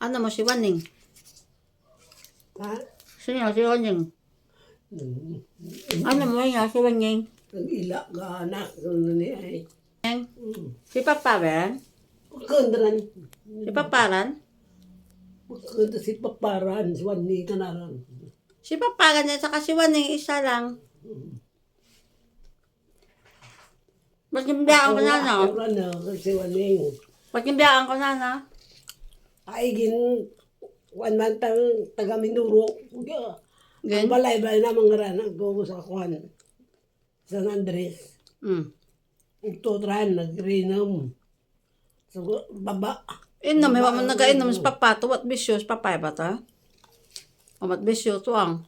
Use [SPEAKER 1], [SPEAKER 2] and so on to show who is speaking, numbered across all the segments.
[SPEAKER 1] Ano mo si Waning?
[SPEAKER 2] Ha?
[SPEAKER 1] Sino si Waning? Ano mo yun si Waning?
[SPEAKER 2] Ang ila ka anak. Ano ni ay.
[SPEAKER 1] Si Papa ba?
[SPEAKER 2] Magkandaran.
[SPEAKER 1] Si Paparan?
[SPEAKER 2] Magkanda si paparan. Swani ka na lang.
[SPEAKER 1] Si Paparan at saka si Waning isa lang. Pagkimbiyaan ko na no?
[SPEAKER 2] Ako na. Si Waning.
[SPEAKER 1] Pagkimbiyaan ko na no?
[SPEAKER 2] Ay gin. One tang taga Minduro.
[SPEAKER 1] Gan?
[SPEAKER 2] Ang balay-balay na mga ran. Go sa Juan. San Andres. Utotran. Nag-rinom. So, baba.
[SPEAKER 1] Inom, may mo nagainom si Papa. Tuwat bisyo si Papa ba ta? Amat bisyo tuang.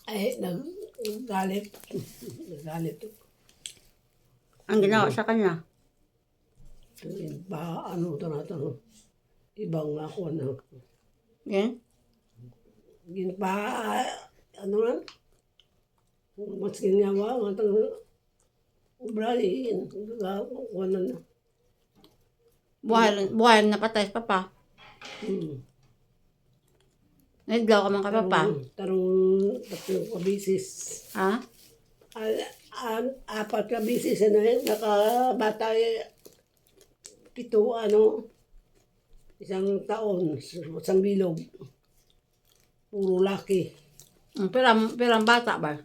[SPEAKER 2] Ay, nagalit. Nagalit.
[SPEAKER 1] Ang ginawa sa kanya.
[SPEAKER 2] Ba, ano ito na ito? Ibang ako na.
[SPEAKER 1] Gan?
[SPEAKER 2] Ginpa, ano na? Mas ginyawa, ang atang ubrahin. Ano na.
[SPEAKER 1] Buhay na patay si Papa. Naglaw ka man ka Papa.
[SPEAKER 2] Tarong tatlong kabisis.
[SPEAKER 1] Ha?
[SPEAKER 2] Apat kabisis na yun. Nakabata 7, ano, 1 taon, 1 bilog. Puro laki.
[SPEAKER 1] Pirang bata ba?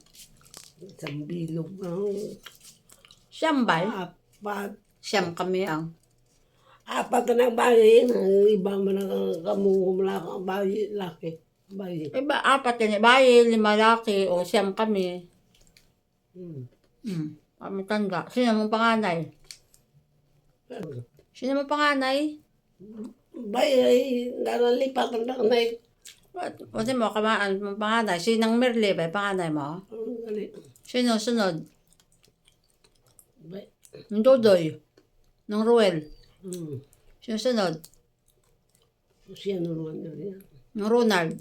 [SPEAKER 2] 1 bilog.
[SPEAKER 1] Siyam ba?
[SPEAKER 2] Apat.
[SPEAKER 1] Siyam kami ang.
[SPEAKER 2] Apat na ng bayi. Iba man ang kamuhumla ang bayi, laki. Bayi.
[SPEAKER 1] Iba, 4 yan. Bayi, 5 laki o siyam kami. Kami tanda. Sino mong panganay? Sino mong panganay?
[SPEAKER 2] Bayi ay naralipat ang nakanay.
[SPEAKER 1] Kasi mo, kamaan mong panganay. Sinang Merle ba? Panganay mo? Sino sunod?
[SPEAKER 2] Bayi.
[SPEAKER 1] Yung Dodoy. Nung Ruel. Sino sunod?
[SPEAKER 2] Siya naman yun.
[SPEAKER 1] Nung Ronald.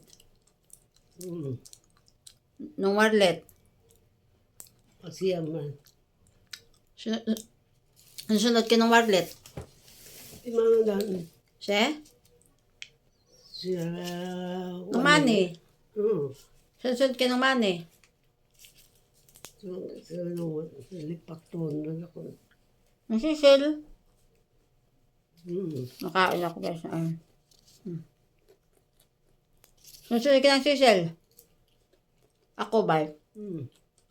[SPEAKER 1] Nung Marlet.
[SPEAKER 2] Siya man.
[SPEAKER 1] Ang sunod ka ng Marlet?
[SPEAKER 2] Imang dan.
[SPEAKER 1] Siya?
[SPEAKER 2] Siya.
[SPEAKER 1] Ng Mani.
[SPEAKER 2] Oo.
[SPEAKER 1] Sunod ka ng Mani.
[SPEAKER 2] Siya naman. Lipak tuon na ako.
[SPEAKER 1] Ang Cecil. Nakain ako guys. Sunod ka ng Cecil. Ako ba?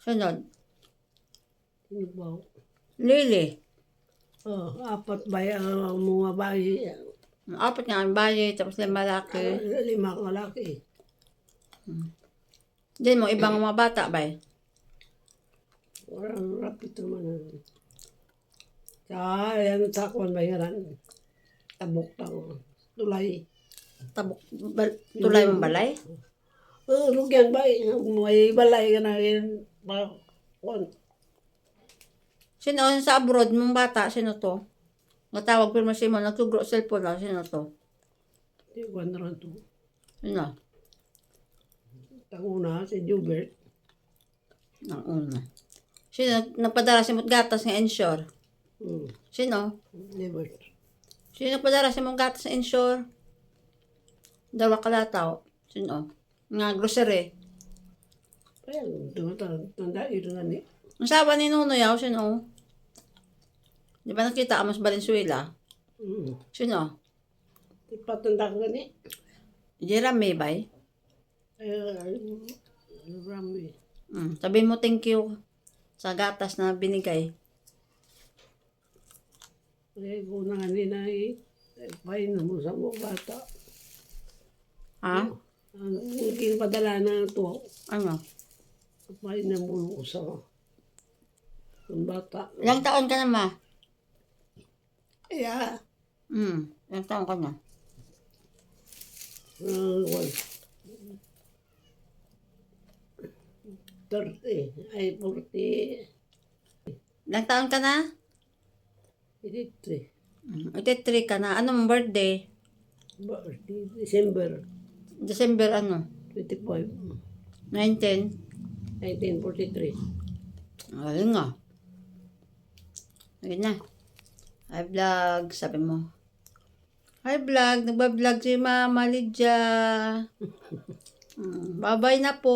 [SPEAKER 1] Sunod.
[SPEAKER 2] Ano ba?
[SPEAKER 1] Lily.
[SPEAKER 2] Apat ba ang mga bayi?
[SPEAKER 1] 4 nga ang bayi, tapos 5 malaki.
[SPEAKER 2] 5 kalaki.
[SPEAKER 1] Diyan mo, ibang mga bata ba?
[SPEAKER 2] Orang rapid naman. Yan sa kwan bayaran. Tabok tang tulay.
[SPEAKER 1] Tulay mong balay?
[SPEAKER 2] Lugyan ba? May balay ka na yun. Kwan.
[SPEAKER 1] Sino sa abroad mong bata? Sino to? Matawag pero si mo, nagtugro cellphone na. Sino to?
[SPEAKER 2] Di kwan na rin to.
[SPEAKER 1] Sino?
[SPEAKER 2] Tanguna si Jubert.
[SPEAKER 1] Ang una. Sino? Nagpadala si mong gatas ng Ensure? Sino?
[SPEAKER 2] Jubert.
[SPEAKER 1] Sino nagpadala si mong gatas ng Ensure? Dalawa kalataw. Sino? Nga grocery.
[SPEAKER 2] Ayan, tanda ito na ni.
[SPEAKER 1] Ang sawa ni Nuno yaw, sino? Di ba nakita ka mas Valenzuela? Sino?
[SPEAKER 2] Ipatanda ka ni.
[SPEAKER 1] Jeremy ba?
[SPEAKER 2] Rami.
[SPEAKER 1] Sabihin mo thank you sa gatas na binigay.
[SPEAKER 2] Kung na nina pahin mo sa mga bata.
[SPEAKER 1] Ha?
[SPEAKER 2] Ang muling padala na ito.
[SPEAKER 1] Ano?
[SPEAKER 2] Pahin na mo sa bata.
[SPEAKER 1] Ilang taon ka na ma?
[SPEAKER 2] Yeah.
[SPEAKER 1] Ilang taon ka na?
[SPEAKER 2] 30. Ay, 40.
[SPEAKER 1] Ilang taon ka na?
[SPEAKER 2] 83.
[SPEAKER 1] 83 ka na. Ano mong birthday?
[SPEAKER 2] December
[SPEAKER 1] December ano?
[SPEAKER 2] 25.
[SPEAKER 1] 19?
[SPEAKER 2] 1943.
[SPEAKER 1] Ayun nga. Ayun na. Hi vlog, sabi mo. Hi vlog, nagba-vlog si Mama Lydia. Bye-bye na po.